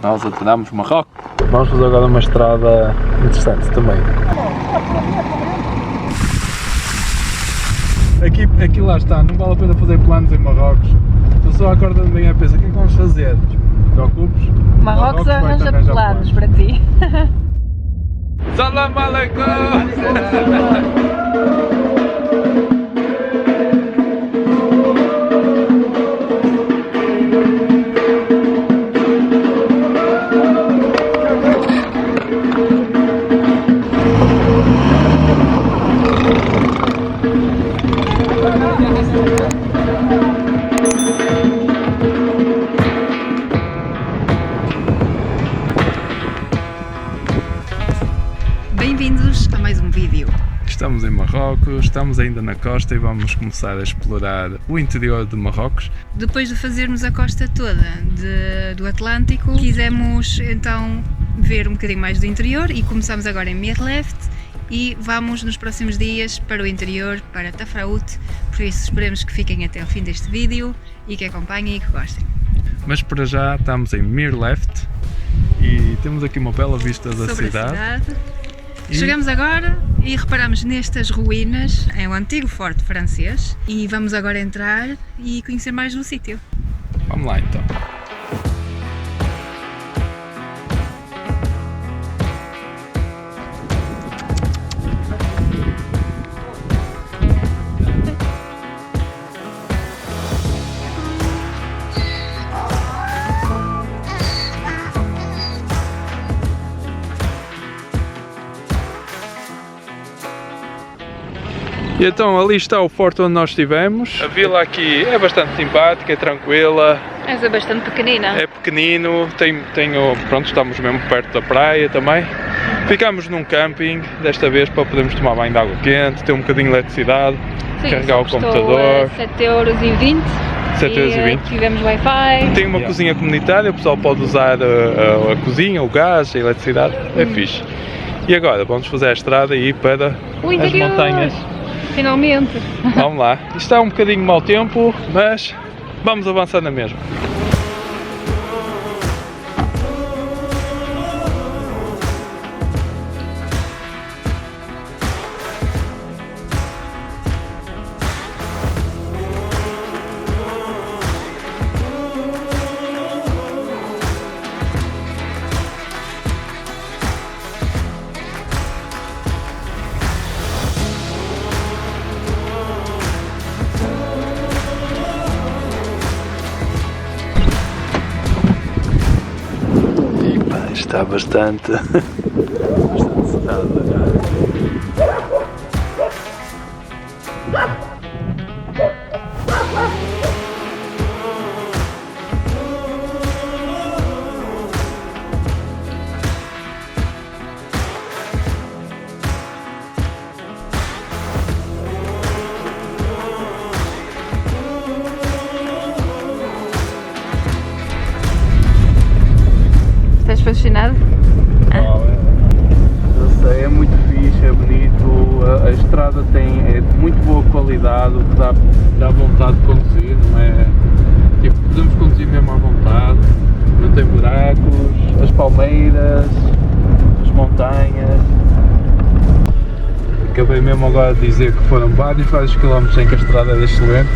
Nós adoramos Marrocos. Vamos fazer agora uma estrada interessante também. Aqui lá está, não vale a pena fazer planos em Marrocos. Tu só acorda de manhã e pensa, o que é que vamos fazer? Não te preocupes. Marrocos arranja planos para ti. Salam aleikum! Bem-vindos a mais um vídeo. Estamos em Marrocos, estamos ainda na costa e vamos começar a explorar o interior de Marrocos. Depois de fazermos a costa toda do Atlântico, quisemos então ver um bocadinho mais do interior e começamos agora em Mirleft e vamos nos próximos dias para o interior, para Tafraout, por isso esperemos que fiquem até ao fim deste vídeo e que acompanhem e que gostem. Mas para já estamos em Mirleft e temos aqui uma bela vista da cidade. Chegamos agora e reparamos nestas ruínas, é um antigo forte francês e vamos agora entrar e conhecer mais do sítio. Vamos lá então. E então ali está o forte onde nós estivemos. A vila aqui é bastante simpática, é tranquila. Essa é bastante pequenina. É pequenino, pronto, estamos mesmo perto da praia também. Ficámos num camping, desta vez para podermos tomar banho de água quente, ter um bocadinho de eletricidade, sim, carregar o computador. 7,20€. 7,20€. Tivemos Wi-Fi. Tem uma cozinha comunitária, o pessoal pode usar a cozinha, o gás, a eletricidade, é fixe. E agora vamos fazer a estrada e ir para as montanhas. Finalmente! Vamos lá, isto está um bocadinho mau tempo, mas vamos avançar na mesma. Está bastante cerrado. Estás fascinado? Eu sei, é muito fixe, é bonito, a estrada é de muito boa qualidade, o que dá vontade de conduzir, não é? Tipo, podemos conduzir mesmo à vontade, não tem buracos, as palmeiras, as montanhas. Acabei mesmo agora de dizer que foram vários quilómetros em que a estrada era excelente.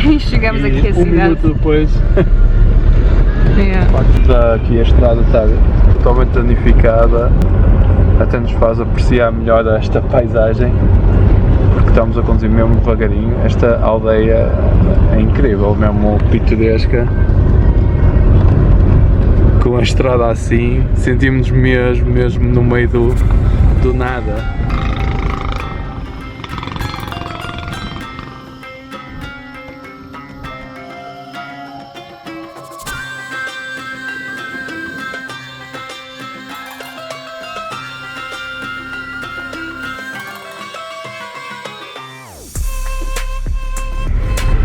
E chegamos aqui a cidade. Minuto depois. Yeah. O facto de aqui a estrada estar totalmente danificada até nos faz apreciar melhor esta paisagem, porque estamos a conduzir mesmo devagarinho. Esta aldeia é incrível, mesmo pitoresca, com a estrada assim, sentimos-nos mesmo no meio do nada.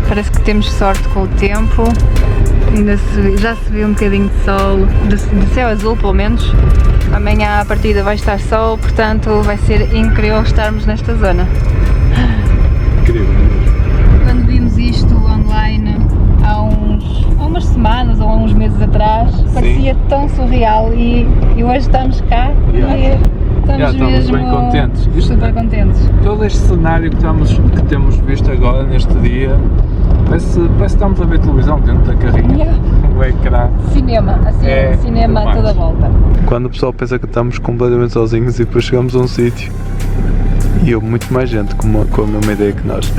Parece que temos sorte com o tempo, já se vê um bocadinho de sol, de céu azul pelo menos. Amanhã à partida vai estar sol, portanto vai ser incrível estarmos nesta zona. Incrível. Quando vimos isto online há umas semanas ou há uns uns meses atrás, parecia tão surreal e hoje estamos cá e estamos mesmo bem contentes. Super contentes. Todo este cenário que temos visto agora neste dia, parece que estamos a ver televisão dentro da carrinha. O ecrã. Cinema, assim, cinema a toda a volta. Quando o pessoal pensa que estamos completamente sozinhos e depois chegamos a um sítio e houve muito mais gente com a mesma ideia que nós.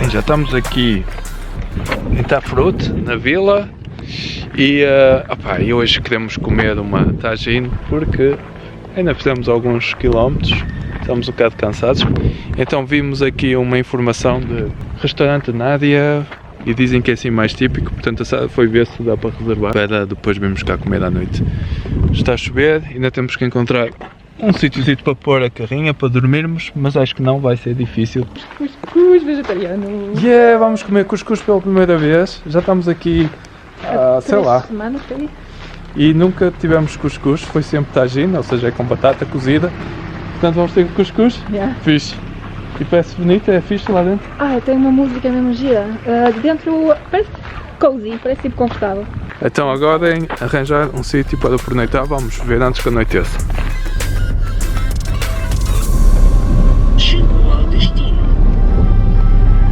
Já estamos aqui em Tafrout, na vila, e hoje queremos comer uma tagine porque ainda fizemos alguns quilómetros, estamos um bocado cansados, então vimos aqui uma informação de restaurante Nádia e dizem que é assim mais típico, portanto foi ver se dá para reservar para depois virmos cá comer à noite. Está a chover, ainda temos que encontrar um sítio para pôr a carrinha para dormirmos, mas acho que não vai ser difícil. Cuscuz vegetariano. Yeah, vamos comer cuscuz pela primeira vez. Já estamos aqui há, sei lá. Semanas, e nunca tivemos cuscuz, foi sempre tagine, ou seja, é com batata cozida. Portanto vamos ter cuscuz. Yeah. Fixe. E parece bonito, é fixe lá dentro. Tem uma música mesmo gira. Dentro parece cozy, parece tipo confortável. Então agora em arranjar um sítio para pernoitar, vamos ver antes que anoiteça.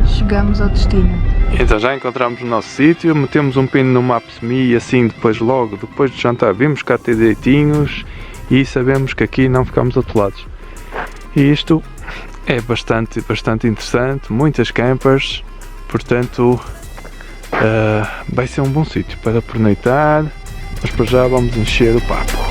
Chegamos ao destino. Então já encontramos o nosso sítio, metemos um pino no Maps.me e assim depois de jantar vimos cá ter direitinhos e sabemos que aqui não ficamos atolados. E isto é bastante interessante, muitas campers, portanto vai ser um bom sítio para pernoitar, mas para já vamos encher o papo.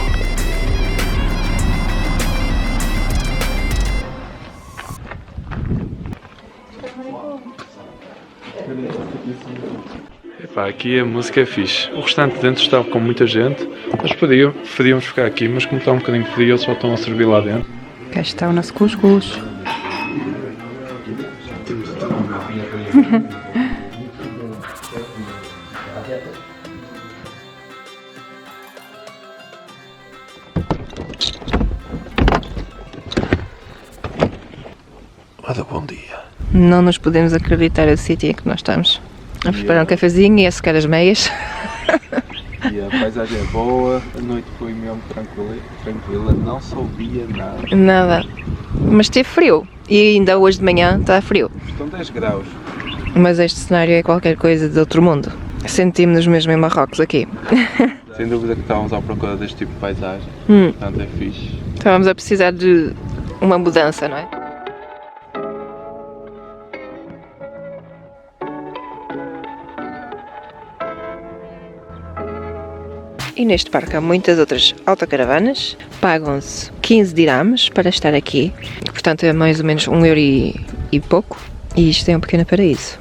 Epá, aqui a música é fixe. O restante dentro estava com muita gente. Nós preferíamos ficar aqui, mas como está um bocadinho frio, eles só estão a servir lá dentro. Cá está o nosso cuscuz. Ora, bom dia. Não nos podemos acreditar o sítio em que nós estamos. A preparar um cafezinho e a secar as meias. E a paisagem é boa, a noite foi mesmo tranquila, não se ouvia nada. Nada. Mas esteve frio. E ainda hoje de manhã está frio. Estão 10 graus. Mas este cenário é qualquer coisa de outro mundo. Sentimos-nos mesmo em Marrocos aqui. Sem dúvida que estávamos à procura deste tipo de paisagem. Portanto é fixe. Estávamos a precisar de uma mudança, não é? E neste parque há muitas outras autocaravanas, pagam-se 15 dirhams para estar aqui, portanto é mais ou menos €1 e pouco, e isto é um pequeno paraíso.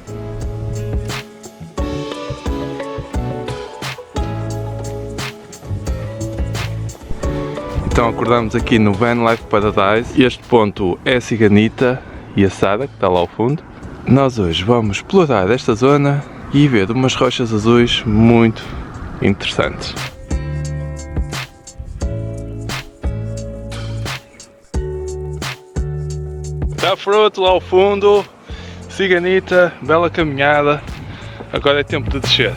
Então acordamos aqui no Van Life Paradise, este ponto é a Ciganita e a Sara, que está lá ao fundo. Nós hoje vamos explorar esta zona e ver umas rochas azuis muito interessantes. Tafrout lá ao fundo, Ciganita, bela caminhada, agora é tempo de descer.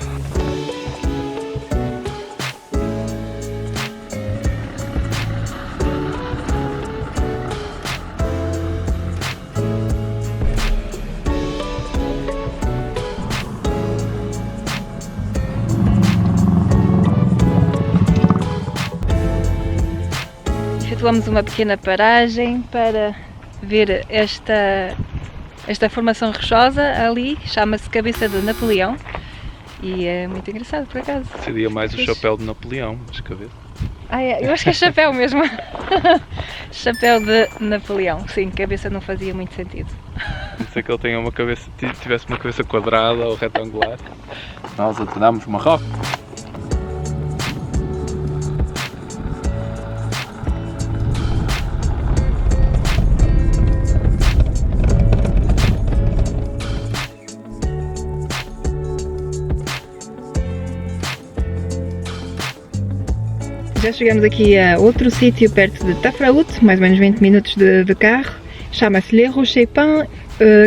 Efetuamos uma pequena paragem para ver esta formação rochosa ali, chama-se Cabeça de Napoleão e é muito engraçado por acaso. Seria mais o chapéu de Napoleão, mas cabeça. Eu acho que é chapéu mesmo. Chapéu de Napoleão, sim, cabeça não fazia muito sentido. Não sei que ele tenha tivesse uma cabeça quadrada ou retangular. Nós adoramos Marrocos. Já chegamos aqui a outro sítio perto de Tafraout, mais ou menos 20 minutos de carro. Chama-se Les Rochers Peints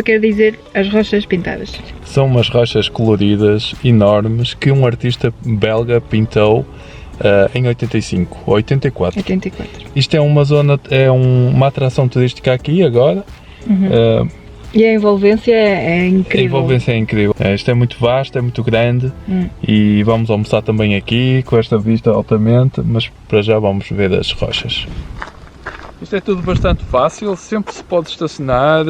quer dizer as rochas pintadas. São umas rochas coloridas, enormes, que um artista belga pintou em 85 ou 84. 84. Isto é uma zona, uma atração turística aqui agora. E a envolvência é incrível. A envolvência é incrível. Isto é muito vasto, é muito grande e vamos almoçar também aqui com esta vista altamente, mas para já vamos ver as rochas. Isto é tudo bastante fácil, sempre se pode estacionar,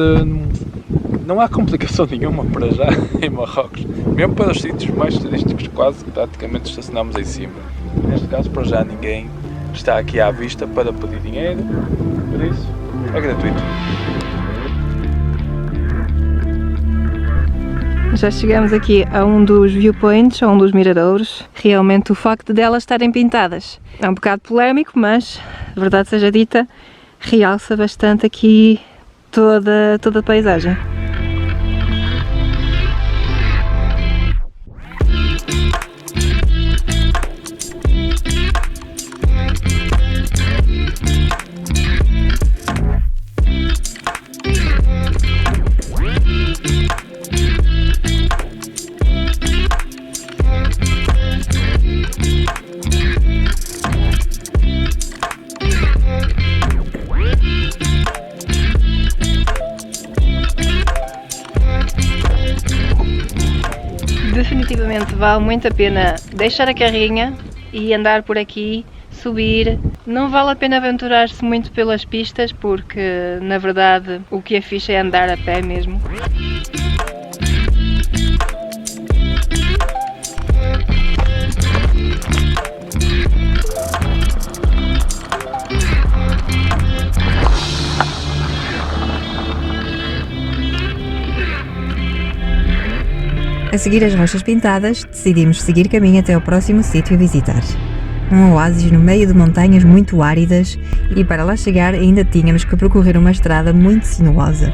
não há complicação nenhuma para já em Marrocos, mesmo para os sítios mais turísticos quase que praticamente estacionamos em cima. Neste caso para já ninguém está aqui à vista para pedir dinheiro, por isso é gratuito. Já chegamos aqui a um dos viewpoints, a um dos miradouros. Realmente o facto de elas estarem pintadas é um bocado polémico, mas, verdade seja dita, realça bastante aqui toda a paisagem. Definitivamente vale muito a pena deixar a carrinha e andar por aqui, subir. Não vale a pena aventurar-se muito pelas pistas porque, na verdade, o que é fixe é andar a pé mesmo. A seguir as rochas pintadas, decidimos seguir caminho até ao próximo sítio a visitar. Um oásis no meio de montanhas muito áridas e para lá chegar ainda tínhamos que percorrer uma estrada muito sinuosa.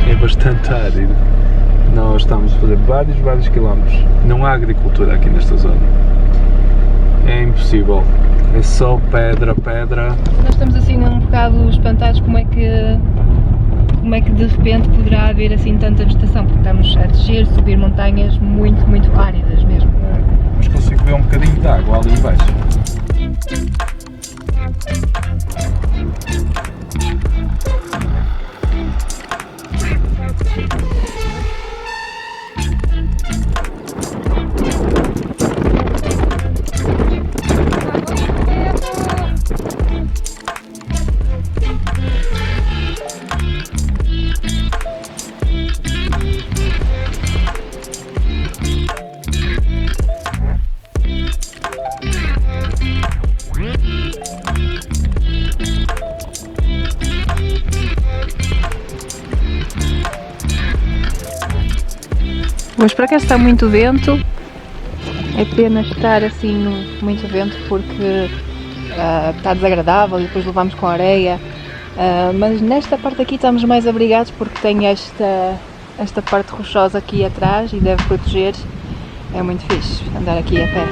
É bastante árido. Nós estamos a fazer vários quilómetros. Não há agricultura aqui nesta zona. É impossível. É só pedra. Nós estamos assim um bocado espantados como é que de repente poderá haver assim tanta vegetação, porque estamos a descer, subir montanhas muito áridas mesmo. Mas consigo ver um bocadinho de água ali embaixo. Hoje para cá está muito vento, é pena estar assim muito vento porque está desagradável e depois levamos com areia, mas nesta parte aqui estamos mais abrigados porque tem esta parte rochosa aqui atrás e deve proteger, é muito fixe andar aqui a pé.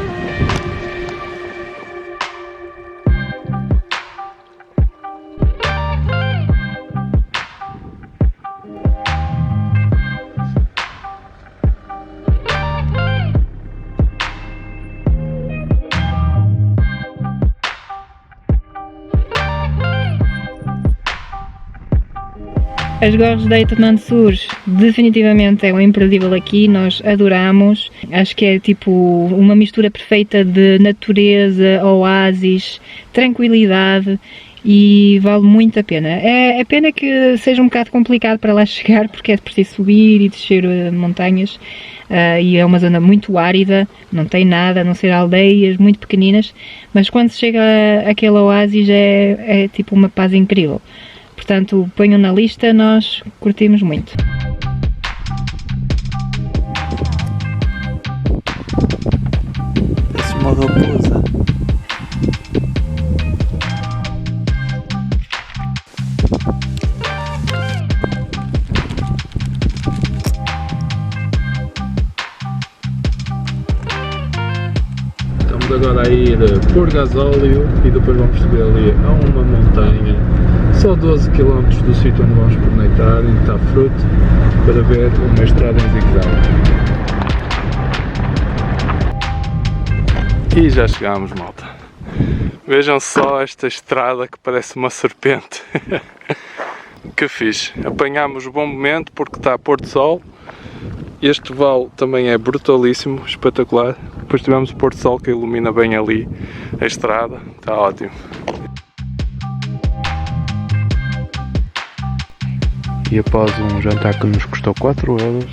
As Gorges de Ait Mansour definitivamente é um imperdível aqui, nós adoramos, acho que é tipo uma mistura perfeita de natureza, oásis, tranquilidade e vale muito a pena. É pena que seja um bocado complicado para lá chegar porque é preciso subir e descer montanhas e é uma zona muito árida, não tem nada, a não ser aldeias muito pequeninas, mas quando se chega àquele oásis é tipo uma paz incrível. Portanto, ponham na lista, nós curtimos muito. Parece uma raposa. Estamos agora a ir por gasóleo e depois vamos subir ali a uma montanha Só 12 km do sítio onde vamos pernoitar, em Tafrut, para ver uma estrada em zigue-zague. E já chegámos, malta. Vejam só esta estrada que parece uma serpente. Que fixe. Apanhámos o bom momento porque está a pôr do sol. Este vale também é brutalíssimo, espetacular. Depois tivemos o pôr do sol que ilumina bem ali a estrada. Está ótimo. E após um jantar que nos custou 4 euros,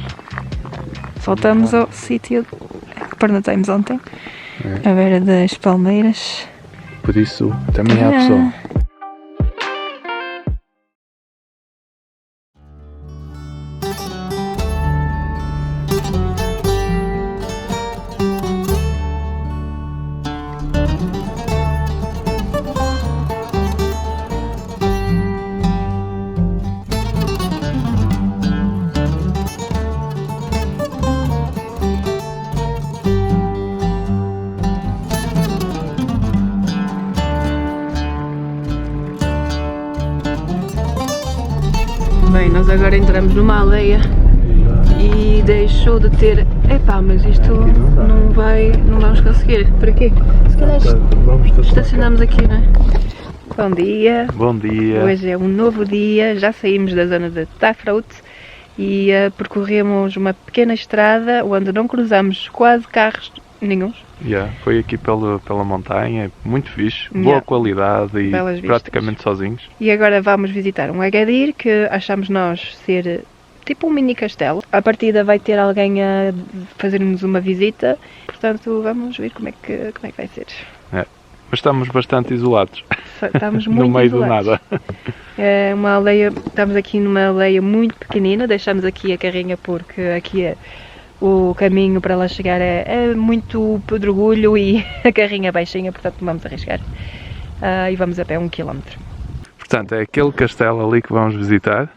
Voltamos ao sítio que pernoitamos ontem, à beira das palmeiras. por isso também há pessoal. Bem, nós agora entramos numa aldeia e deixou de ter... Epá, mas isto não vamos conseguir. Para quê? Se calhar estacionamos aqui, não é? Bom dia. Bom dia. Hoje é um novo dia, já saímos da zona de Tafrut e percorremos uma pequena estrada onde não cruzamos quase carros nenhuns. Foi aqui pela montanha, muito fixe, boa qualidade e Belas praticamente sozinhos. E agora vamos visitar um Agadir que achamos nós ser tipo um mini castelo. À partida vai ter alguém a fazer-nos uma visita, portanto vamos ver como é que vai ser. Mas estamos bastante isolados. Estamos muito no meio isolados. do nada. É uma aldeia, estamos aqui numa aldeia muito pequenina, deixamos aqui a carrinha porque aqui o caminho para lá chegar é muito pedregulho e a carrinha é baixinha, portanto não vamos arriscar. E vamos a pé 1 km. Portanto, é aquele castelo ali que vamos visitar.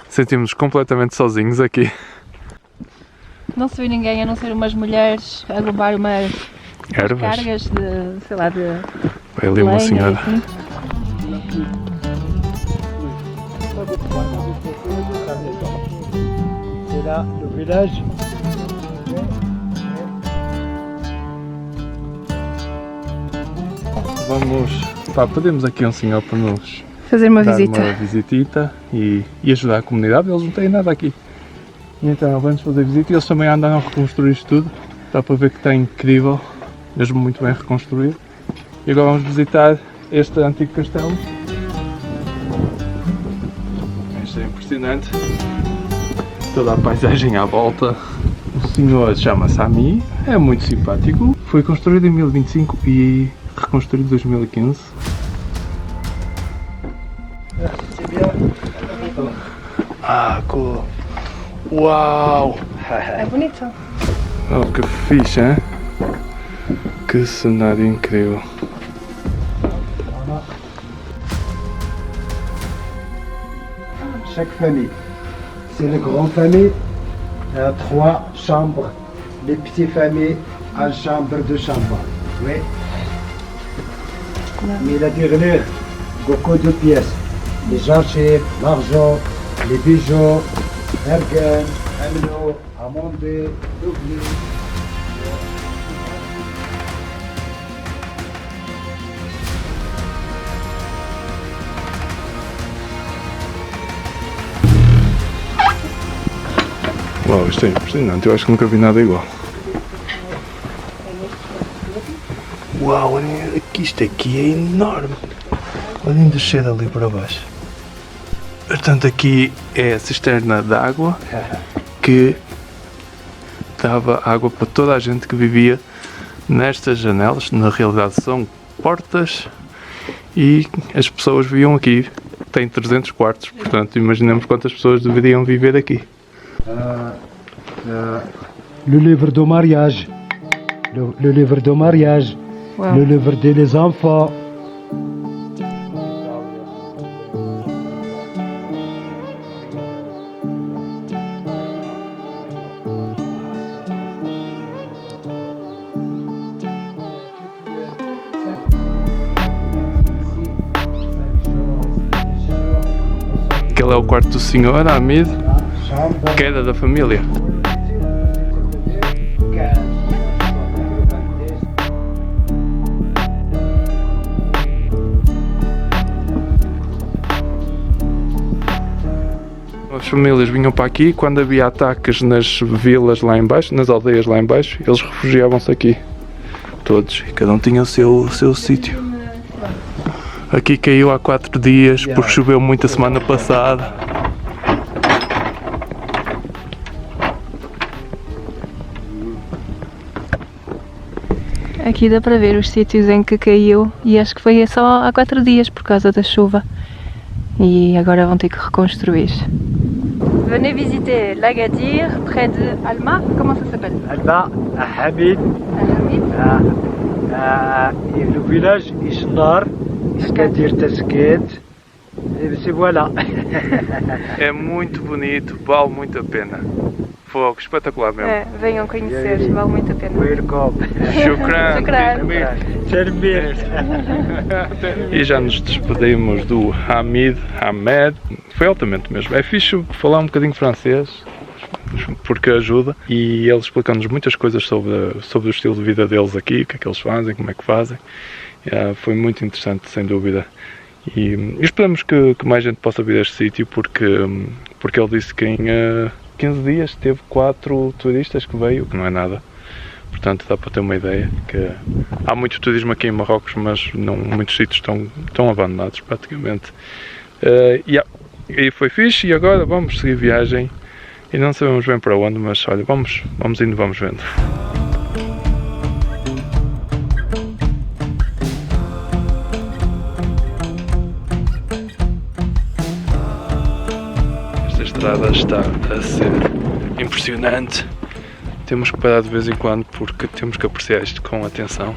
Sentimos-nos completamente sozinhos aqui. Não se vê ninguém a não ser umas mulheres a levar umas cargas de, sei lá, de Vai ali uma lenha, senhora. assim. Là, le village. Pedimos aqui um senhor para nos Fazer uma dar visita. uma visitita e ajudar a comunidade. Eles não têm nada aqui. E então vamos fazer visita e eles também andam a reconstruir isto tudo. Dá para ver que está incrível, mesmo muito bem reconstruído. E agora vamos visitar este antigo castelo. Isto é impressionante. Toda a paisagem à volta. O senhor chama-se Ami, é muito simpático. Foi construído em 1025 e reconstruído em 2015. Cool. Uau! É bonito. Oh, que fixe, hein? Que cenário incrível. Chaque famille. C'est les grandes familles, 3 chambres. Les petites familles, 1 chambre, 2 chambres. Oui. Mais la dernière, beaucoup de pièces. Les archives, l'argent, les bijoux, Ergen, Amino, Amandé, Douglas. Uau, isto é impressionante, eu acho que nunca vi nada igual. Uau, olhem aqui, isto aqui é enorme. Olhem descer ali para baixo. Portanto, aqui é a cisterna de água que dava água para toda a gente que vivia nestas janelas. Na realidade são portas e as pessoas viviam aqui. Tem 300 quartos, portanto imaginemos quantas pessoas deveriam viver aqui. Le livre de mariage. Le livre de mariage. Wow. Le livre des enfants. é o quarto do senhor, Hamid, queda da família. As famílias vinham para aqui, quando havia ataques nas vilas lá em baixo, nas aldeias lá em baixo, eles refugiavam-se aqui, todos, e cada um tinha o seu sítio. Aqui caiu há 4 dias, porque choveu muito a semana passada. Aqui dá para ver os sítios em que caiu e acho que foi só há 4 dias por causa da chuva. E agora vão ter que reconstruir. Venez visiter l'Agadir, près de Alma. Comment ça s'appelle? Alma, Hamid. Hamid. Et le village Isnar, Agadir Tasquet. E voilà. É muito bonito, vale muito a pena. Fogo, espetacular mesmo. É, venham conhecer, vale muito a pena. Welcome. Shukran. Shukran. E já nos despedimos do Hamid, Hamed. Foi altamente mesmo. É fixe falar um bocadinho francês, porque ajuda. E ele explicou-nos muitas coisas sobre o estilo de vida deles aqui, o que é que eles fazem, como é que fazem. Foi muito interessante, sem dúvida. E esperamos que mais gente possa vir a este sítio, porque ele disse que em 15 dias teve 4 turistas que veio, que não é nada. Portanto, dá para ter uma ideia que há muito turismo aqui em Marrocos, mas não, muitos sítios estão abandonados praticamente. E foi fixe, e agora vamos seguir viagem. E não sabemos bem para onde, mas olha, vamos indo, vamos vendo. Esta estrada está a ser impressionante. Temos que parar de vez em quando porque temos que apreciar isto com atenção.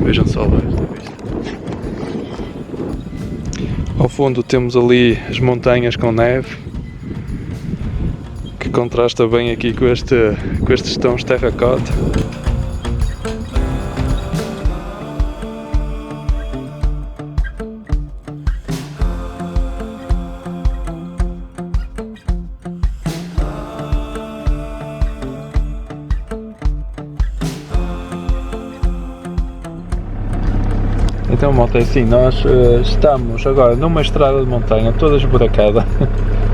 Vejam só lá esta vista. Ao fundo temos ali as montanhas com neve, que contrasta bem aqui com estes tons terracota. Então, malta, é assim, nós estamos agora numa estrada de montanha toda esburacada.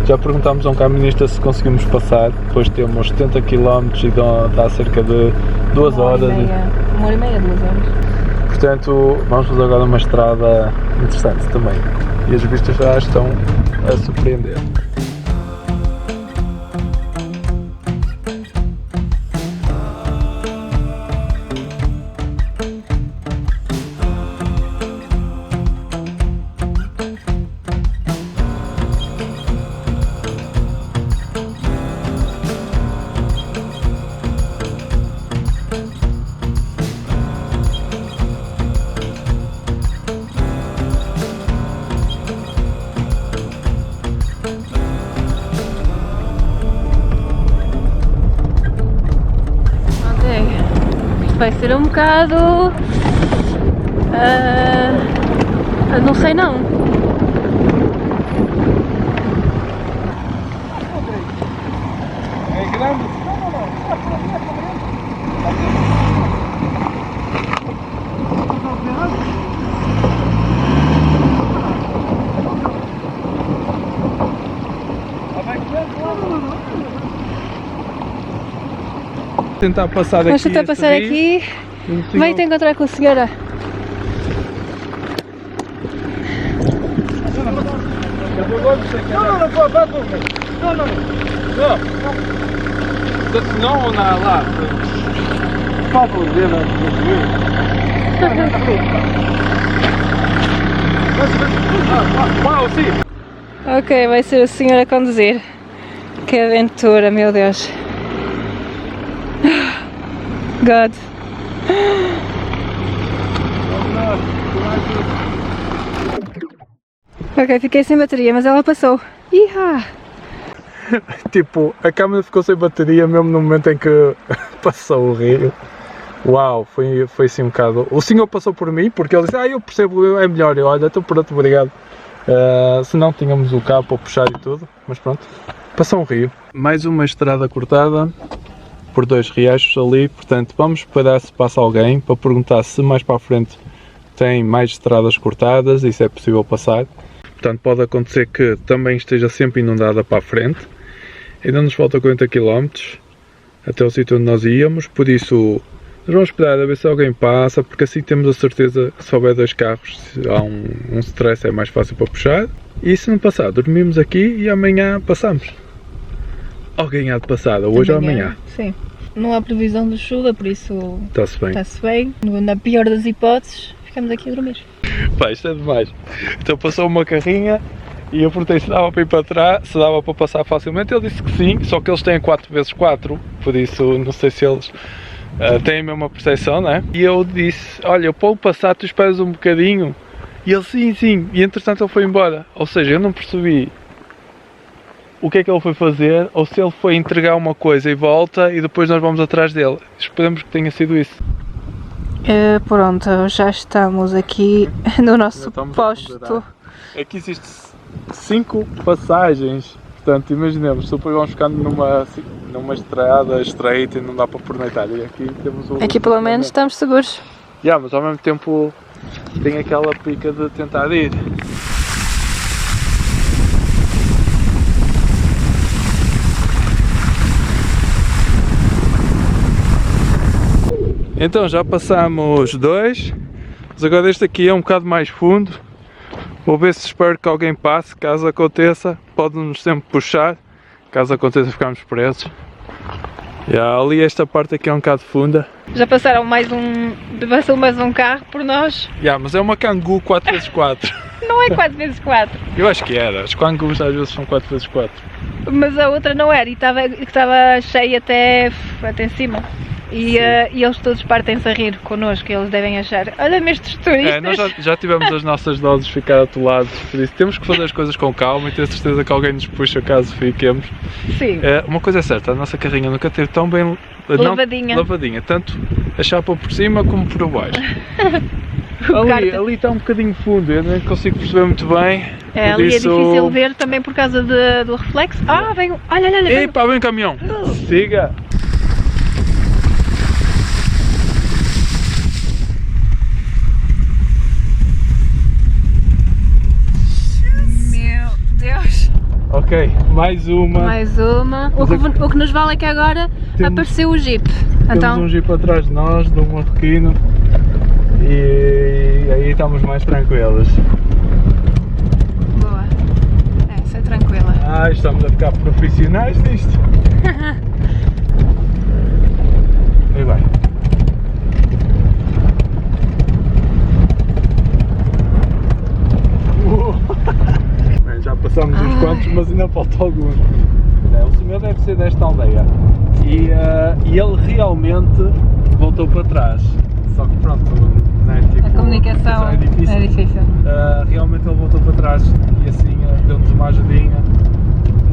Já perguntámos a um caminista se conseguimos passar, depois temos 70 km e dá cerca de 2 horas. 1 hora e meia, 2 horas. Portanto, vamos fazer agora uma estrada interessante também. E as vistas já estão a surpreender. Vai ser um bocado... não sei não. É grande? Tentar passar aqui. Vamos tentar passar aqui. Vai-te encontrar com a senhora. Não, on a lá. Ok, vai ser o senhor a conduzir. Que aventura, meu Deus. God. Ok, fiquei sem bateria, mas ela passou. Iha! Tipo, a câmera ficou sem bateria mesmo no momento em que passou o rio. Uau, foi assim um bocado. O senhor passou por mim porque ele disse, eu percebo, é melhor. Eu, olha, estou pronto, obrigado. Se não, tínhamos o cabo para puxar e tudo, mas pronto. Passou um rio. Mais uma estrada cortada por 2 riachos ali, portanto vamos esperar se passa alguém para perguntar se mais para a frente tem mais estradas cortadas e se é possível passar. Portanto pode acontecer que também esteja sempre inundada para a frente. Ainda nos falta 40 km até o sítio onde nós íamos, por isso nós vamos esperar a ver se alguém passa, porque assim temos a certeza que se houver 2 carros, se há um stress é mais fácil para puxar. E se não passar, dormimos aqui e amanhã passamos. Alguém há de passar, hoje ou amanhã. Sim. Não há previsão de chuva, por isso Está-se bem. está-se bem. Na pior das hipóteses, ficamos aqui a dormir. Pá, isto é demais. Então passou uma carrinha e eu perguntei se dava para ir para trás, se dava para passar facilmente. Ele disse que sim, só que eles têm 4x4, por isso não sei se eles têm a mesma percepção, né? E eu disse, olha, eu para o passar tu esperas um bocadinho. E ele sim, e entretanto ele foi embora. Ou seja, eu não percebi o que é que ele foi fazer, ou se ele foi entregar uma coisa e volta e depois nós vamos atrás dele. Esperemos que tenha sido isso. Pronto, já estamos aqui no nosso posto. Aqui existem 5 passagens, portanto imaginemos, super vamos ficando numa estrada estreita e não dá para perneitar. E aqui temos o... Aqui pelo menos estamos seguros. Mas ao mesmo tempo tem aquela pica de tentar ir. Então já passamos 2, mas agora este aqui é um bocado mais fundo. Vou ver se espero que alguém passe, caso aconteça, pode-nos sempre puxar, caso aconteça ficarmos presos. Ali esta parte aqui é um bocado funda. Já passou mais um carro por nós. Mas é uma Kangoo 4x4. Não é 4x4. Eu acho que era, as Kangoos às vezes são 4x4. Mas a outra não era e estava cheia até em cima. E eles todos partem-se a rir connosco, eles devem achar, olha-me estes turistas. Nós já tivemos as nossas doses de ficar atolados, por isso temos que fazer as coisas com calma e ter certeza que alguém nos puxa caso fiquemos. Sim. Uma coisa é certa, a nossa carrinha nunca esteve tão bem lavadinha, tanto a chapa por cima como por baixo. ali está um bocadinho fundo, eu não consigo perceber muito bem. Ali é difícil ver também por causa do reflexo. Vem, olha. Epa, vem caminhão, siga! Deus. Ok, mais uma. O que nos vale é que agora apareceu o Jeep. Temos um Jeep atrás de nós, de um marroquino, e aí estamos mais tranquilos. Boa. Essa é tranquila. Estamos a ficar profissionais nisto. E vai. Já passámos uns quantos, mas ainda falta alguns. O senhor deve ser desta aldeia e ele realmente voltou para trás. Só que pronto, né, tipo, a comunicação é difícil. Realmente ele voltou para trás e assim deu-nos uma ajudinha.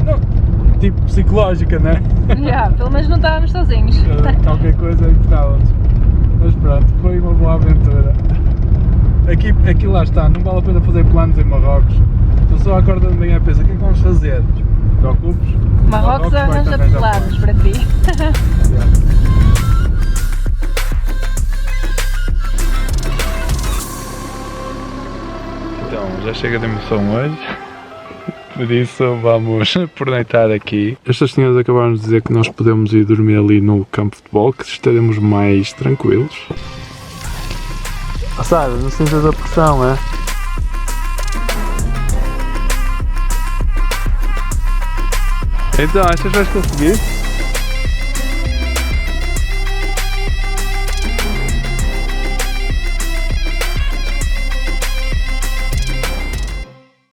Não, tipo psicológica, né? Pelo menos não estávamos sozinhos. Qualquer coisa importava-nos. Mas pronto, foi uma boa aventura. Aqui lá está, não vale a pena fazer planos em Marrocos. Tu só acorda de manhã e pensa, o que é que vamos fazer? Não te preocupes. Marrocos arranja planos para ti. Então, já chega de emoção hoje. Por isso vamos perneitar aqui. Estas senhoras acabaram de dizer que nós podemos ir dormir ali no campo de futebol, que estaremos mais tranquilos. Sara, não sintas a pressão, é? Então, achas que vais conseguir?